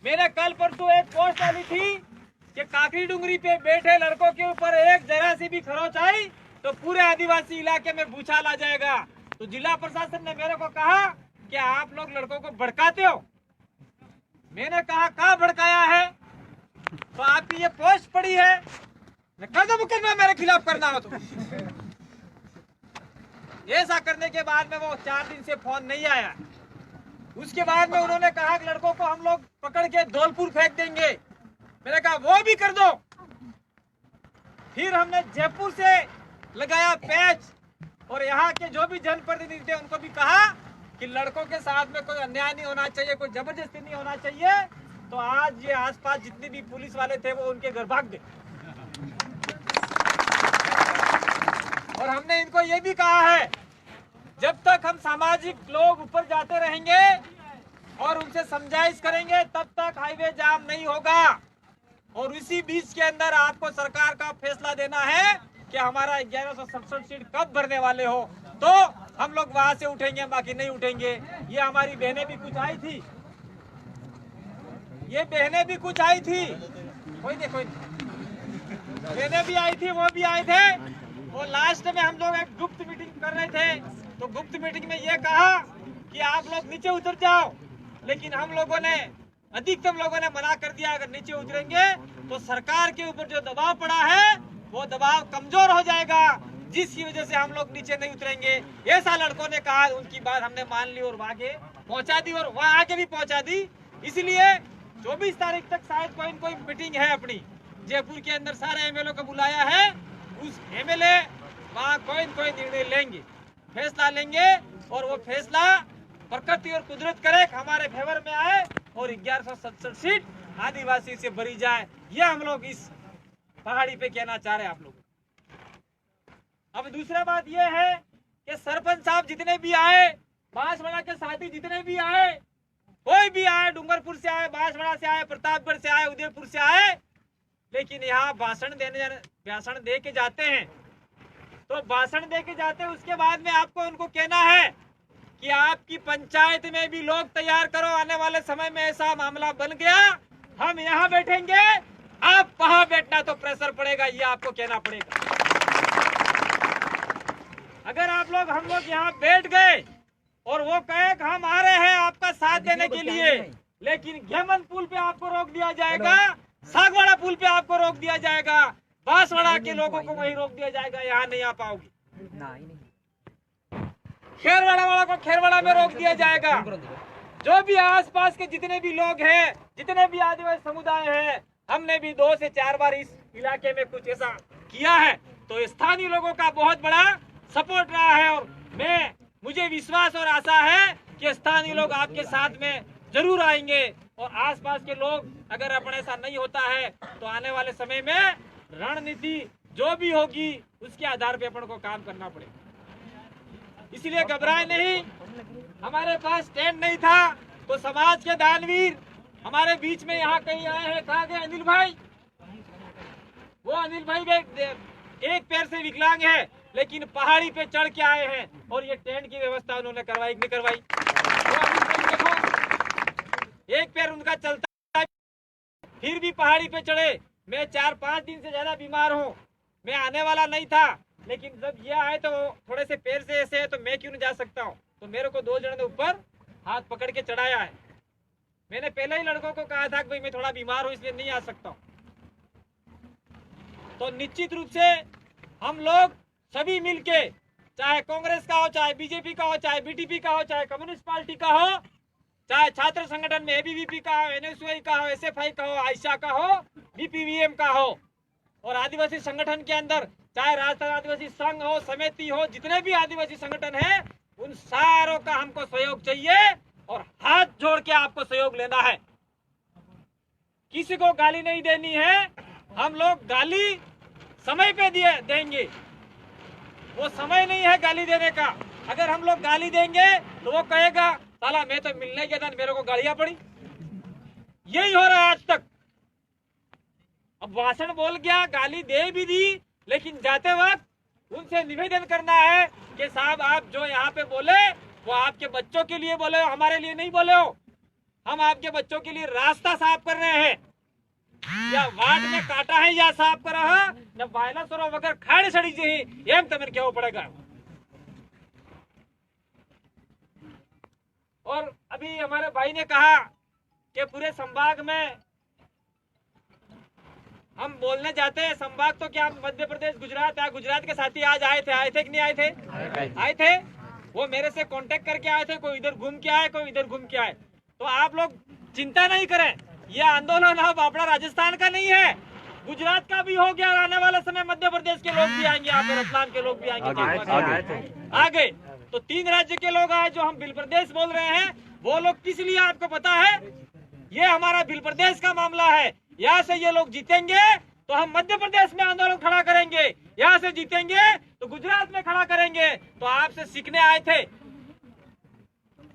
मैंने कल परसों एक पोस्ट डाली थी कि काकरी डुंगरी पे बैठे लड़कों के ऊपर एक जरा सी भी खरोच आई तो पूरे आदिवासी इलाके में भूचाल आ जाएगा। तो जिला प्रशासन ने मेरे को कहा कि आप लोग लड़कों को भड़काते हो। मैंने कहा कहाँ भड़काया है? तो आपकी ये पोस्ट पड़ी है, मैं कर दो मुकदमा मेरे खिलाफ करना हो तो। ऐसा करने के बाद में वो 4 दिन से फोन नहीं आया। उसके बाद में उन्होंने कहा कि लड़कों को हम लोग पकड़ के धौलपुर फेंक देंगे। मैंने कहा वो भी कर दो। फिर हमने जयपुर से लगाया पैच और यहाँ के जो भी जनप्रतिनिधि थे उनको भी कहा कि लड़कों के साथ में कोई अन्याय नहीं होना चाहिए, कोई जबरदस्ती नहीं होना चाहिए। तो आज ये आसपास जितने भी पुलिस वाले थे वो उनके घर भाग गए। और हमने इनको ये भी कहा है जब तक हम सामाजिक लोग ऊपर जाते रहेंगे और उनसे समझाइश करेंगे तब तक हाईवे जाम नहीं होगा। और इसी बीच के अंदर आपको सरकार का फैसला देना है कि हमारा 1167 सीट कब भरने वाले हो, तो हम लोग वहां से उठेंगे, बाकी नहीं उठेंगे। ये हमारी बहनें भी कुछ आई थी, ये बहनें भी कुछ आई थी, कोई देखो बहनें भी आई थी, वो भी आए थे। वो लास्ट में हम लोग एक गुप्त मीटिंग कर रहे थे तो गुप्त मीटिंग में ये कहा कि आप लोग नीचे उतर जाओ, लेकिन हम लोगों ने अधिकतम लोगों ने मना कर दिया। अगर नीचे उतरेंगे तो सरकार के ऊपर जो दबाव पड़ा है वो दबाव कमजोर हो जाएगा, जिसकी वजह से हम लोग नीचे नहीं उतरेंगे। ऐसा लड़कों ने कहा, उनकी बात हमने मान ली और आगे पहुंचा दी और वहां आगे भी पहुंचा दी। इसलिए 24 तारीख तक शायद कोई मीटिंग है अपनी जयपुर के अंदर, सारे एमएलए को बुलाया है। उस एमएलए वहाँ कोई निर्णय लेंगे, फैसला लेंगे और वो फैसला प्रकृति और कुदरत करे हमारे फेवर में आए और 1167 सीट आदिवासी से भरी जाए। ये हम लोग इस पहाड़ी पे कहना चाह रहे हैं आप लोग। अब दूसरा बात ये है कि सरपंच साहब जितने भी आए, बांसवाड़ा के साथी जितने भी आए, कोई भी आए, डूंगरपुर से आए, बांसवाड़ा से आए, प्रतापगढ़ से आए, उदयपुर से आए, लेकिन यहाँ भाषण दे के जाते हैं। तो भाषण दे के जाते हैं, उसके बाद में आपको उनको कहना है कि आपकी पंचायत में भी लोग तैयार करो, आने वाले समय में ऐसा मामला बन गया हम यहाँ बैठेंगे, आप वहां बैठना तो प्रेशर पड़ेगा, ये आपको कहना पड़ेगा। अगर आप लोग हम लोग यहाँ बैठ गए और वो कहे कि हम आ रहे हैं आपका साथ देने के लिए, लेकिन घेमन पुल पे आपको रोक दिया जाएगा, सागवाड़ा पुल पे आपको रोक दिया जाएगा, बांसवाड़ा के लोगों को वहीं रोक दिया जाएगा, यहाँ नहीं आ पाओगे। खेरवाड़ा वाला को खेरवाड़ा में रोक दिया जाएगा। जो भी आसपास के जितने भी लोग हैं, जितने भी आदिवासी समुदाय हैं, हमने भी 2 से 4 बार इस इलाके में कुछ ऐसा किया है, तो स्थानीय लोगों का बहुत बड़ा सपोर्ट रहा है। और मुझे विश्वास और आशा है कि स्थानीय लोग आपके साथ में जरूर आएंगे। और आसपास के लोग अगर अपने ऐसा नहीं होता है तो आने वाले समय में रणनीति जो भी होगी उसके आधार पे अपन को काम करना पड़ेगा। इसलिए घबराए नहीं। हमारे पास स्टैंड नहीं था तो समाज के दानवीर हमारे बीच में यहाँ कहीं आए हैं। कहा गए अनिल भाई, वो अनिल भाई एक पैर से विकलांग है लेकिन पहाड़ी पे चढ़ के आए हैं और ये टेंट की व्यवस्था उन्होंने करवाई नहीं करवाई। देखो एक पैर उनका चलता है फिर भी पहाड़ी पे चढ़े। मैं 4-5 दिन से ज्यादा बीमार हूँ, मैं आने वाला नहीं था, लेकिन जब ये आए तो थोड़े से पैर से ऐसे है तो मैं क्यों नहीं जा सकता हूँ। तो मेरे को 2 जन ने ऊपर हाथ पकड़ के चढ़ाया है। मैंने पहले ही लड़कों को कहा था कि भाई मैं थोड़ा बीमार हूँ इसलिए नहीं आ सकता हूँ। तो निश्चित रूप से हम लोग सभी मिलके, चाहे कांग्रेस का हो, चाहे बीजेपी का हो, चाहे बीटीपी का हो, चाहे कम्युनिस्ट पार्टी का हो, चाहे छात्र संगठन में एबीवीपी का हो, एनएसयूआई का हो, एसएफआई का हो, आयशा का हो, बीपीवीएम का हो, और आदिवासी संगठन के अंदर चाहे राजस्थान आदिवासी संघ हो, समिति हो, जितने भी आदिवासी संगठन है उन सारों का हमको सहयोग चाहिए और हाथ जोड़ के आपको सहयोग लेना है। किसी को गाली नहीं देनी है। हम लोग गाली समय पे देंगे, वो समय नहीं है गाली देने का। अगर हम लोग गाली देंगे तो वो कहेगा साला मैं तो मिलने गया था मेरे को गालियां पड़ी। यही हो रहा है आज तक। अब भाषण बोल गया, गाली दे भी दी, लेकिन जाते वक्त उनसे निवेदन करना है कि साहब आप जो यहाँ पे बोले वो आपके बच्चों के लिए बोले हो, हमारे लिए नहीं बोले हो। हम आपके बच्चों के लिए रास्ता साफ कर रहे हैं, या वार्ड में काटा है या साफ करा है न वायरस और वगैरह खाड़ी सड़ी जी एम तमिन क्या पड़ेगा। और अभी हमारे भाई ने कहा कि पूरे संभाग में हम बोलने जाते हैं, संभाग तो क्या मध्य प्रदेश गुजरात है, गुजरात के साथी आज आए थे कि नहीं आए थे? आए थे। वो मेरे से कांटेक्ट करके आए थे, कोई इधर घूम के आए, कोई इधर घूम के आए। तो आप लोग चिंता नहीं करें, ये आंदोलन अब अपना राजस्थान का नहीं है, गुजरात का भी हो गया। आने वाले समय मध्य प्रदेश के लोग भी आएंगे, यहाँ पे रतलाम के लोग भी आएंगे, आगे। तो 3 राज्य के लोग आए। जो हम बिल प्रदेश बोल रहे हैं वो लोग किस लिए आपको पता है? ये हमारा बिल प्रदेश का मामला है। यहाँ से ये लोग जीतेंगे तो हम मध्य प्रदेश में आंदोलन खड़ा करेंगे, यहाँ से जीतेंगे तो गुजरात में खड़ा करेंगे। तो आपसे सीखने आए थे।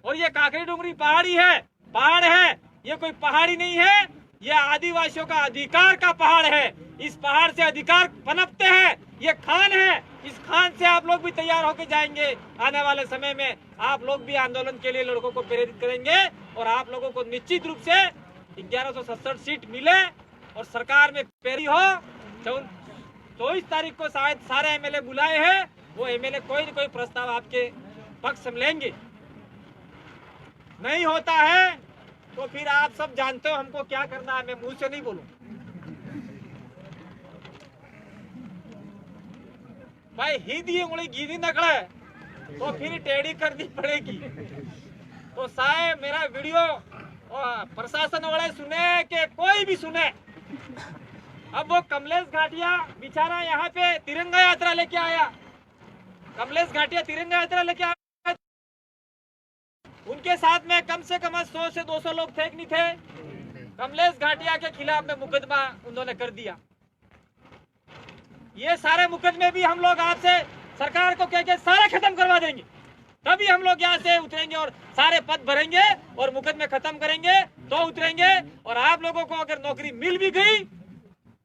और ये काकरी डूंगरी पहाड़ी है, पहाड़ है, ये कोई पहाड़ी नहीं है, ये आदिवासियों का अधिकार का पहाड़ है। इस पहाड़ से अधिकार पनपते हैं, ये खान है। इस खान से आप लोग भी तैयार होकर जाएंगे। आने वाले समय में आप लोग भी आंदोलन के लिए लड़कों को प्रेरित करेंगे और आप लोगों को निश्चित रूप से 1167 सीट मिले और सरकार में पेरी हो। 24 तारीख को शायद सारे एमएलए बुलाए हैं, वो एमएलए कोई न कोई प्रस्ताव आपके पक्ष में लेंगे। नहीं होता है तो फिर आप सब जानते हो हमको क्या करना है, मैं मुंह से नहीं बोलूं भाई। ही दी उंगली गीदी नकड़े तो फिर टेढ़ी करनी पड़ेगी। तो साहब मेरा वीडियो और प्रशासन वाले सुने कि कोई भी सुने, अब वो कमलेश घाटिया बेचारा यहाँ पे तिरंगा यात्रा लेके आया, कमलेश घाटिया तिरंगा यात्रा लेके आया, उनके साथ में कम से कम 100 से 200 लोग थे कि नहीं थे? कमलेश घाटिया के खिलाफ में मुकदमा उन्होंने कर दिया। ये सारे मुकदमे भी हम लोग आपसे सरकार को कह के सारे खत्म करवा देंगे, तभी हम लोग यहाँ से उतरेंगे और सारे पद भरेंगे और मुकदमे खत्म करेंगे तो उतरेंगे। और आप लोगों को अगर नौकरी मिल भी गई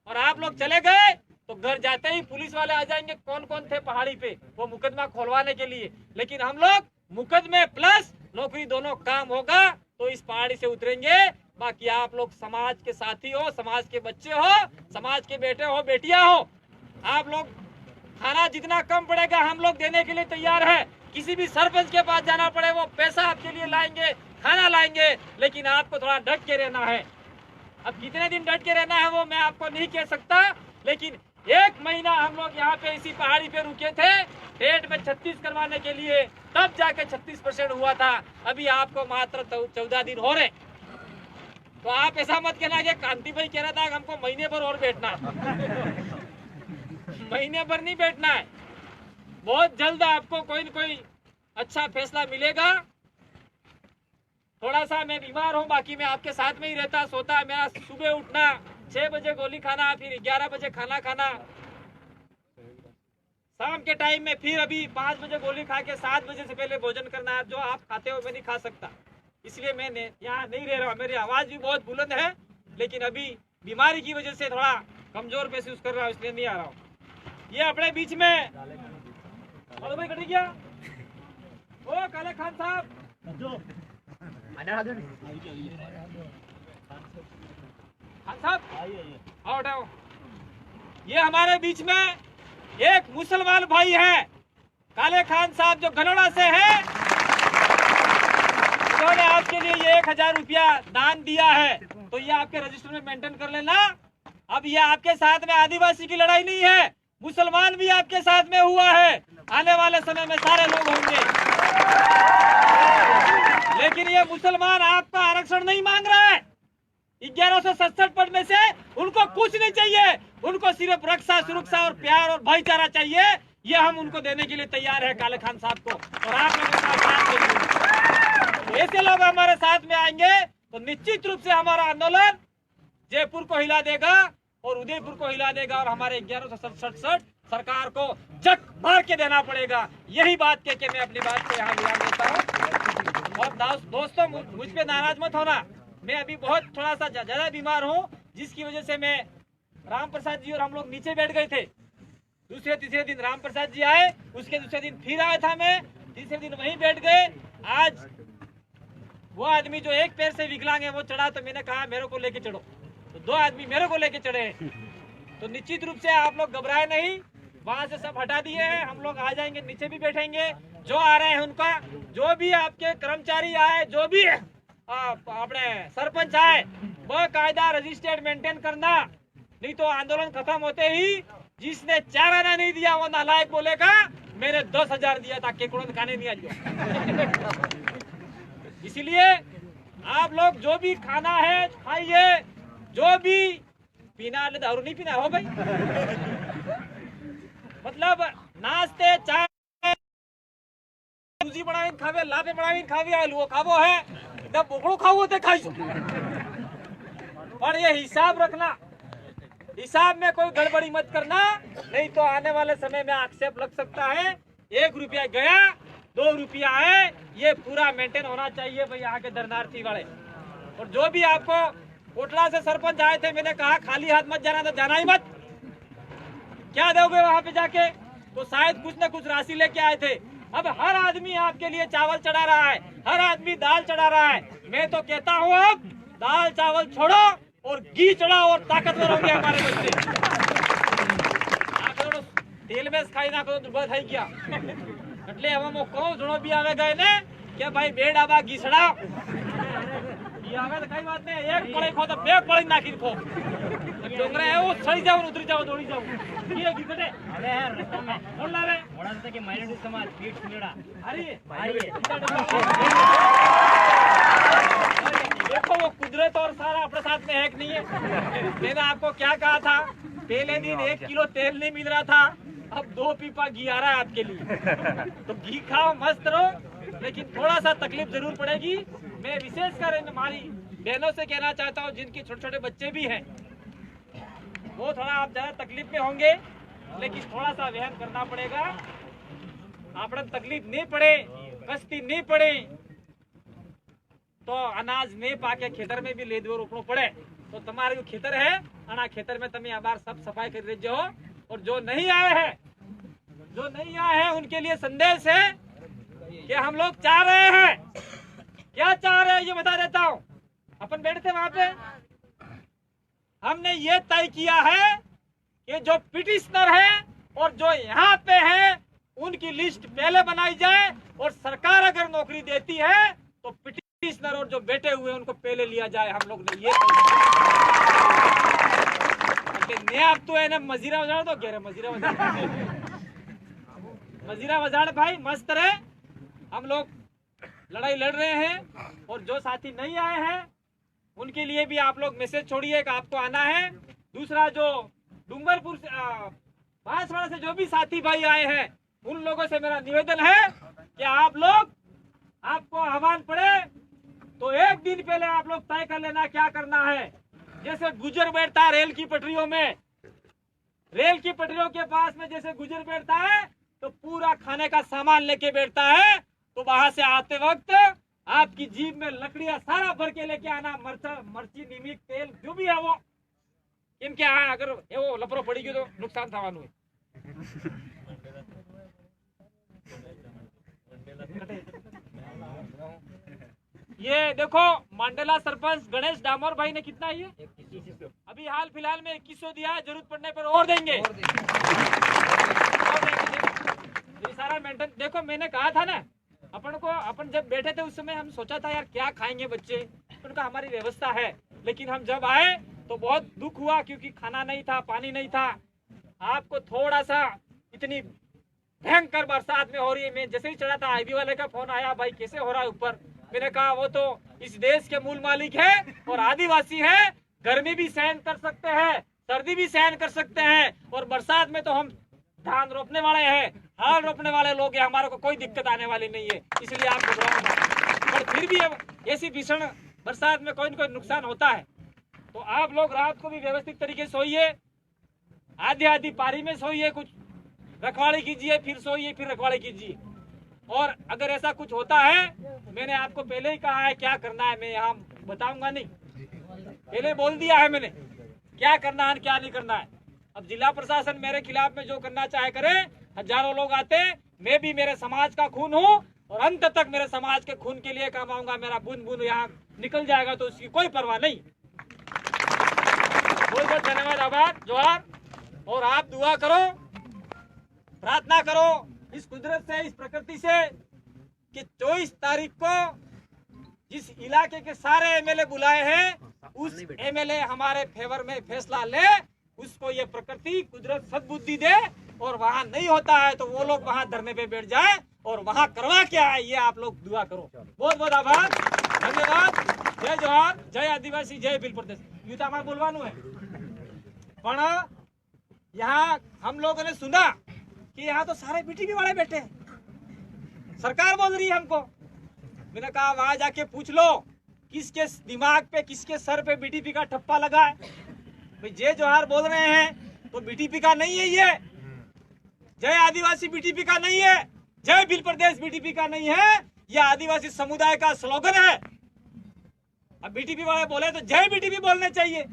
और आप लोग चले गए तो घर जाते ही पुलिस वाले आ जाएंगे, कौन कौन थे पहाड़ी पे वो मुकदमा खोलवाने के लिए। लेकिन हम लोग मुकदमे प्लस नौकरी दोनों काम होगा तो इस पहाड़ी से उतरेंगे। बाकी आप लोग समाज के साथी हो, समाज के बच्चे हो, समाज के बेटे हो, बेटियां हो, आप लोग खाना जितना कम पड़ेगा हम लोग देने के लिए तैयार है। किसी भी सरपंच के पास जाना पड़े वो पैसा आपके लिए लाएंगे, खाना लाएंगे, लेकिन आपको थोड़ा डट के रहना है। अब कितने दिन डट के रहना है वो मैं आपको नहीं कह सकता, लेकिन 1 महीना हम लोग यहाँ पे इसी पहाड़ी पे रुके थे डेट में 36 करवाने के लिए, तब जाके 36% हुआ था। अभी आपको मात्र 14 दिन हो रहे। तो आप ऐसा मत कहना कि कांति भाई कह रहा था हमको महीने भर और बैठना महीने भर नहीं बैठना है, बहुत जल्द आपको कोई न कोई अच्छा फैसला मिलेगा। थोड़ा सा मैं बीमार हूँ, बाकी मैं आपके साथ में ही रहता सोता। मेरा सुबह उठना, 6 बजे गोली खाना, फिर 11 बजे खाना खाना, शाम के टाइम में फिर अभी 5 बजे गोली खा के 7 बजे से पहले भोजन करना है। जो आप खाते हो मैं नहीं खा सकता, इसलिए मैं यहाँ नहीं रह रहा हूँ। मेरी आवाज भी बहुत बुलंद है, लेकिन अभी बीमारी की वजह से थोड़ा कमजोर महसूस कर रहा हूँ, इसलिए नहीं आ रहा हूँ। ये अपने बीच में भाई कट गया ओ काले खान साहब, खान साहब आओ उठाओ। ये हमारे बीच में एक मुसलमान भाई है काले खान साहब, जो गलोड़ा से है। उन्होंने आपके लिए ये 1000 रुपया दान दिया है, तो ये आपके रजिस्टर में मेंटेन कर लेना। अब ये आपके साथ में आदिवासी की लड़ाई नहीं है, मुसलमान भी आपके साथ में हुआ है। आने वाले समय में सारे लोग होंगे, लेकिन ये मुसलमान आपका आरक्षण नहीं मांग रहा है। 1167 पद में से उनको कुछ नहीं चाहिए, उनको सिर्फ रक्षा, सुरक्षा और प्यार और भाईचारा चाहिए। ये हम उनको देने के लिए तैयार है काले खान साहब को, और आप लोगों का साथ देंगे। तो ऐसे लोग हमारे साथ में आएंगे तो निश्चित रूप से हमारा आंदोलन जयपुर को हिला देगा और उदयपुर को हिला देगा, और हमारे 1167 सरकार को जक मार के देना पड़ेगा। यही बात कह के मैं अपनी बात को यहाँ विराम देता हूँ। और दोस्तों मुझ पे नाराज मत होना, मैं अभी बहुत थोड़ा सा ज्यादा बीमार हूँ, जिसकी वजह से मैं राम प्रसाद जी और हम लोग नीचे बैठ गए थे। दूसरे तीसरे दिन राम प्रसाद जी आए, उसके दूसरे दिन फिर आया था मैं, तीसरे दिन वहीं बैठ गए। आज वो आदमी जो एक पैर से विकलांग है वो चढ़ा, तो मैंने कहा मेरे को लेके चढ़ो, तो 2 आदमी मेरे को लेके चढ़े। तो निश्चित रूप से आप लोग घबराए नहीं, वहां से सब हटा दिए हैं, हम लोग आ जाएंगे, नीचे भी बैठेंगे। जो आ रहे हैं उनका, जो भी आपके कर्मचारी आए, जो भी अपने सरपंच आए, वो कायदा रजिस्टर्ड मेंटेन करना, नहीं तो आंदोलन खत्म होते ही जिसने 4 आना नहीं दिया वो नालायक बोलेगा मैंने 10,000 दिया था, केकड़ों ने खाने नहीं आज। इसलिए आप लोग जो भी खाना है खाइए, जो भी पीना है, दारू नहीं पीना हो भाई, मतलब नाश्ते चाय सूजी बनावी खावे, लापे बनावी खावी, आलू खावो है, जब बोकड़ो खावो ते खाइसो। पर ये हिसाब रखना, हिसाब में कोई गड़बड़ी मत करना, नहीं तो आने वाले समय में आक्षेप लग सकता है। 1 रुपया गया, 2 रुपया है, ये पूरा मेंटेन होना चाहिए भाई यहाँ के दर्शनार्थी वाले। और जो भी आपको कोटला से सरपंच आए थे, मैंने कहा खाली हाथ मत जाना, तो जाना ही मत। क्या दोगे वहां पे जाके? तो शायद कुछ न कुछ राशि लेके आए थे। अब हर आदमी आपके लिए चावल चढ़ा रहा है, हर आदमी दाल चढ़ा रहा है। मैं तो कहता हूँ अब दाल चावल छोड़ो और घी चढ़ाओ और ताकतवर होंगे हमारे बच्चे। तेल में खाई ना करो दुर्बल થઈ ગયા એટલે હવે હું કહું જણો બી આવે ગए ને કે ભાઈ 2 ડાબા ઘી ચડાવ, ઘી આવે તો કઈ વાત નહીં, 1 પળી ખો તો 2 પળી નાખી ખો, ડોંગરા એવું ચડી જાવ ઉતરી જાવ દોડી જાવ, ઘી ઘી કટે હવે રસ્તામાં કોણ લાવે મોડા તો કે માઇનોરિટી સમાજ પીઠ સુનેડા અરે देखो वो कुदरत और सारा अपने साथ में है कि नहीं है। मैंने आपको क्या कहा था, पहले दिन 1 किलो तेल नहीं मिल रहा था, अब 2 पीपा घी आ रहा है आपके लिए। तो घी खाओ, मस्त रहो, लेकिन थोड़ा सा तकलीफ जरूर पड़ेगी। मैं विशेषकर हमारी बहनों से कहना चाहता हूँ जिनके छोटे छोटे बच्चे भी हैं, वो थोड़ा आप ज्यादा तकलीफ में होंगे, लेकिन थोड़ा सा व्यायाम करना पड़ेगा। आपने तकलीफ नहीं पड़े, कश्ती नहीं पड़े, तो अनाज नहीं पाके खेतर में भी ले दो रोपणो पड़े, तो तुम्हारे जो खेतर है अना खेतर में तुम्हें बार सब सफाई कर रहे हो। और जो नहीं आए हैं उनके लिए संदेश है कि हम लोग चाह रहे हैं, क्या चाह रहे हैं ये बता देता हूँ। अपन बैठे थे वहां पे, हमने ये तय किया है कि जो पिटिशनर है और जो यहाँ पे है उनकी लिस्ट पहले बनाई जाए, और सरकार अगर नौकरी देती है तो पिटिशनर और जो बैठे हुए उनको पहले लिया जाए। हम लोग ने ये ने आप तो है ना मजीरा वजाड़ तो कह रहे मजीरा वजाड़ भाई मस्त रहे। हम लोग लड़ाई लड़ रहे हैं, और जो साथी नहीं आए हैं उनके लिए भी आप लोग मैसेज छोड़िए कि आपको आना है। दूसरा जो डूंगरपुर से बांसवाड़ा से जो भी साथी भाई आए हैं उन लोगों से मेरा निवेदन है कि आप लोग, आपको आह्वान पड़े तो 1 दिन पहले आप लोग तय कर लेना क्या करना है। जैसे गुजर बैठता है रेल की पटरियों में, रेल की पटरियों के पास में जैसे गुजर बैठता है तो पूरा खाने का सामान लेके बैठता है, तो वहां से आते वक्त आपकी जीभ में लकड़ियां सारा भर के लेके आना, मर्ची निमिक तेल जो भी है वो, इनके यहाँ अगर वो लपरो पड़ी गई तो नुकसान થવાનું है। ये देखो मंडला सरपंच गणेश डामोर भाई ने कितना ये अभी हाल फिलहाल में 2100 दिया है, जरूरत पड़ने पर और देंगे। ये सारा मेंटेन देखो, मैंने कहा था ना अपन जब बैठे थे उस समय हम सोचा था यार क्या खाएंगे बच्चे, उनका हमारी व्यवस्था है, लेकिन हम जब आए तो बहुत दुख हुआ क्योंकि खाना नहीं था, पानी नहीं था। आपको थोड़ा सा इतनी भयंकर बरसात में हो रही है, मैं जैसे ही चढ़ा था आईबी वाले का फोन आया, भाई कैसे हो रहा है ऊपर। मैंने कहा वो तो इस देश के मूल मालिक है और आदिवासी है, गर्मी भी सहन कर सकते हैं, सर्दी भी सहन कर सकते हैं, और बरसात में तो हम धान रोपने वाले हैं, हाल रोपने वाले लोग हैं, हमारे को कोई दिक्कत आने वाली नहीं है, इसलिए आप घबराओ मत। पर फिर भी ऐसी भीषण बरसात में कोई न कोई नुकसान होता है, तो आप लोग रात को भी व्यवस्थित तरीके से सोइए, आधी पारी में सोइए, कुछ रखवाली कीजिए, फिर सोइए, फिर रखवाली कीजिए। और अगर ऐसा कुछ होता है, मैंने आपको पहले ही कहा है क्या करना है, मैं यहाँ बताऊंगा नहीं, पहले बोल दिया है मैंने क्या करना है क्या नहीं करना है। अब जिला प्रशासन मेरे खिलाफ में जो करना चाहे करे, हजारों लोग आते, मैं भी मेरे समाज का खून हूँ, और अंत तक मेरे समाज के खून के लिए काम आऊंगा। मेरा बूंद बूंद यहाँ निकल जाएगा तो उसकी कोई परवाह नहीं। बहुत बहुत धन्यवाद, आभार, जोहार। और आप दुआ करो, प्रार्थना करो इस कुदरत से, इस प्रकृति से कि 24 तारीख को जिस इलाके के सारे एमएलए बुलाए हैं उस एमएलए हमारे फेवर में फैसला ले, उसको ये प्रकृति कुदरत सद्बुद्धि दे, और वहाँ नहीं होता है तो वो लोग वहाँ धरने पे बैठ जाए और वहाँ करवा क्या है ये आप लोग दुआ करो। बहुत बहुत आभार, धन्यवाद। जय जोहार, जय आदिवासी, जय बिल प्रदेश। यूं तो हमारे बोलवानु है, पर यहाँ हम लोगों ने सुना कि यहाँ तो सारे बीटीपी वाले बैठे हैं। सरकार बोल रही है हमको। मैंने कहा वहां जाके पूछ लो किसके दिमाग पे, किसके सर पे बीटीपी का ठप्पा लगा है। भाई जय जोहार बोल रहे हैं तो बीटीपी का नहीं है ये, जय आदिवासी बीटीपी का नहीं है, जय बिल प्रदेश बीटीपी का नहीं है, यह आदिवासी समुदाय का स्लोगन है। अब बीटीपी वाले बोले तो जय बीटीपी बोलने चाहिए।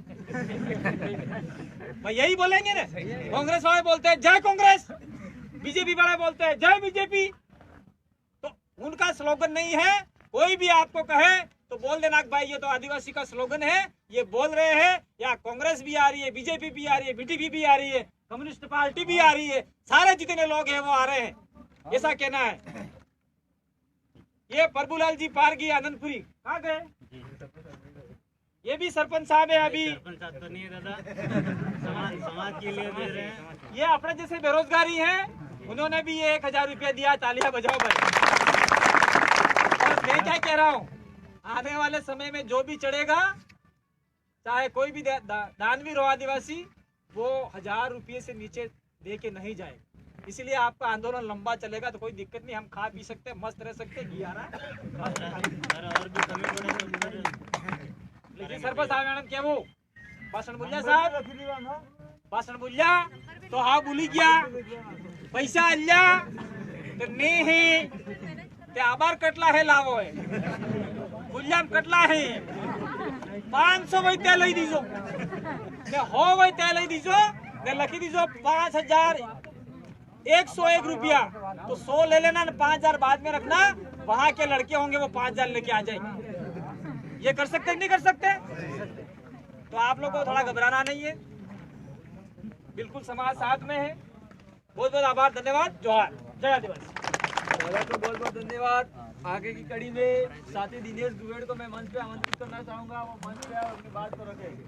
भाई यही बोलेंगे ना। कांग्रेस वाले बोलते हैं जय कांग्रेस, बीजेपी वाले बोलते हैं जय बीजेपी। तो उनका स्लोगन नहीं है। कोई भी आपको कहे तो बोल देना भाई ये तो आदिवासी का स्लोगन है, ये बोल रहे हैं। या कांग्रेस भी आ रही है, बीजेपी भी आ रही है, बीटीपी भी आ रही है, कम्युनिस्ट पार्टी भी आ रही है, सारे जितने लोग हैं वो आ रहे हैं, ऐसा कहना है। ये प्रभुलाल जी पारगी आनंदपुरी कहाँ गए? ये भी सरपंच साहब है। अभी सरपंच साहब तो नहीं है दादा, समाज के लिए दे रहे हैं। ये अपने जैसे बेरोजगारी हैं, उन्होंने भी ये 1000 रुपया दिया। तालियां बजाओ भाई। और मैं क्या कह रहा हूँ, आने वाले समय में जो भी चढ़ेगा, चाहे कोई भी दानवीर हो आदिवासी, वो 1000 रुपये से नीचे दे के नहीं जाए। इसलिए आपका आंदोलन लंबा चलेगा तो कोई दिक्कत नहीं, हम खा पी सकते, मस्त रह सकते, घी आ रहा है। और भी कमी पड़े लेकिन सरपंच साहब मैडम क्या वो भाषण बोलिया साहब, भाषण बोलिया तो हाँ बोली गया, पैसा आल्या तो ने है ते आबार कटला है लावो है, बोलियाम कटला है 500 वही त्या लई दीजो ने हो वही त्या लई दीजो ने लखी दीजो 5101 रुपया। तो 100 ले लेना, 5000 बाद में रखना। वहाँ के लड़के होंगे वो 5000 लेके आ जाएंगे। ये कर सकते नहीं कर सकते? तो आप लोगों को थोड़ा घबराना नहीं है, बिल्कुल समाज साथ में है। बहुत बहुत आभार, धन्यवाद, जोहार, जय आदिवासी। तो बहुत बहुत धन्यवाद। आगे की कड़ी में साथी दिनेश दुबेड़ को मैं मंच पे आमंत्रित करना चाहूंगा, वो मंच पे अपनी बात को रखेंगे।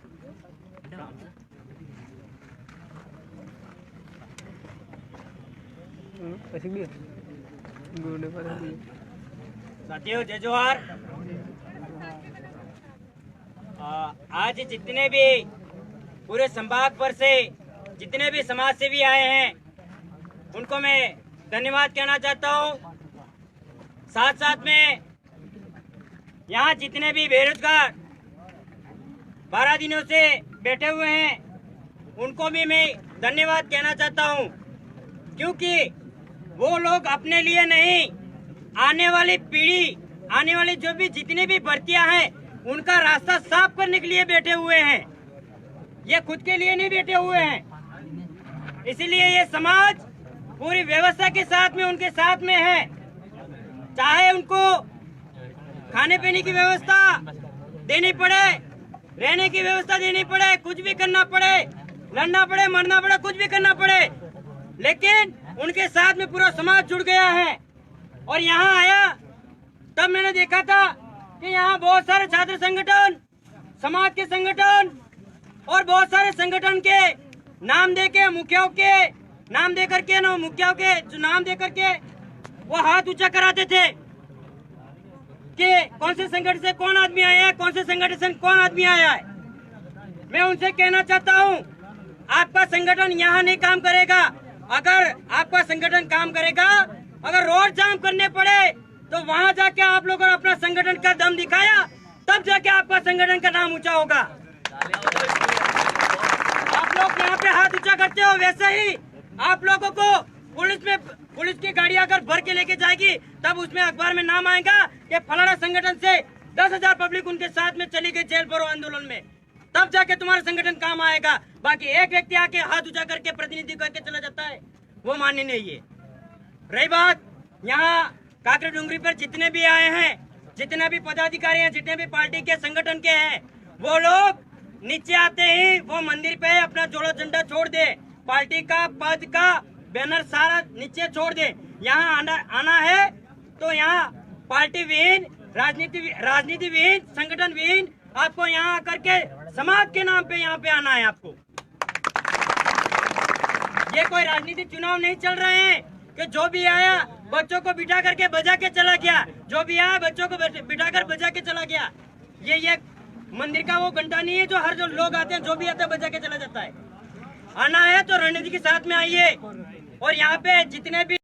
साथियों जय जोहार। आज जितने भी पूरे संभाग पर से जितने भी समाज सेवी आए हैं उनको मैं धन्यवाद कहना चाहता हूँ। साथ साथ में यहाँ जितने भी बेरोजगार 12 दिनों से बैठे हुए हैं उनको भी मैं धन्यवाद कहना चाहता हूँ, क्योंकि वो लोग अपने लिए नहीं, आने वाली पीढ़ी, आने वाली जो भी जितनी भी भर्तियां हैं उनका रास्ता साफ करने के लिए बैठे हुए हैं। ये खुद के लिए नहीं बैठे हुए हैं। इसलिए ये समाज पूरी व्यवस्था के साथ में उनके साथ में है। चाहे उनको खाने पीने की व्यवस्था देनी पड़े, रहने की व्यवस्था देनी पड़े, कुछ भी करना पड़े, लड़ना पड़े, मरना पड़े, कुछ भी करना पड़े, लेकिन उनके साथ में पूरा समाज जुड़ गया है। और यहाँ आया तब मैंने देखा था कि यहाँ बहुत सारे छात्र संगठन, समाज के संगठन और बहुत सारे संगठन के नाम देके, मुखियाओं के नाम दे करके ना, मुखियाओं के जो नाम दे करके वो हाथ ऊंचा कराते थे कि कौन से संगठन से कौन आदमी आया है, कौन से संगठन से कौन आदमी आया है। मैं उनसे कहना चाहता हूँ, आपका संगठन यहाँ नहीं काम करेगा। अगर आपका संगठन काम करेगा, अगर रोड जाम करने पड़े तो वहाँ जाके आप लोगों ने अपना संगठन का दम दिखाया, तब जाके आपका संगठन का नाम ऊंचा होगा। आप लोग यहाँ पे हाथ ऊंचा करते हो, वैसे ही आप लोगों को पुलिस की गाड़ी अगर भर के लेके जाएगी तब उसमें अखबार में नाम आएगा कि फलाना संगठन से 10,000 पब्लिक उनके साथ में चली गई जेल भरो आंदोलन में, तब जाके तुम्हारा संगठन काम आएगा। बाकी एक व्यक्ति आके हाथ ऊंचा करके प्रतिनिधि करके चला जाता है, वो मान्य नहीं है। रही बात यहाँ काकरे डूंगरी पर जितने भी आए हैं, जितने भी पदाधिकारी हैं, जितने भी पार्टी के संगठन के हैं, वो लोग नीचे आते ही वो मंदिर पे अपना जोड़ा झंडा छोड़ दे, पार्टी का पद का बैनर सारा नीचे छोड़ दे। यहाँ आना है तो यहाँ पार्टी विहीन, राजनीति विहीन, संगठन विहीन आपको यहाँ आकर के समाज के नाम पे यहाँ पे आना है। आपको ये कोई राजनीतिक चुनाव नहीं चल रहे हैं कि जो भी आया बच्चों को बिठा करके बजा के चला गया, जो भी आया बच्चों को बिठा कर बजा के चला गया। ये मंदिर का वो घंटा नहीं है जो हर जो लोग आते हैं, जो भी आता है बजा के चला जाता है। आना है तो रणनीति के साथ में आइए और यहाँ पे जितने भी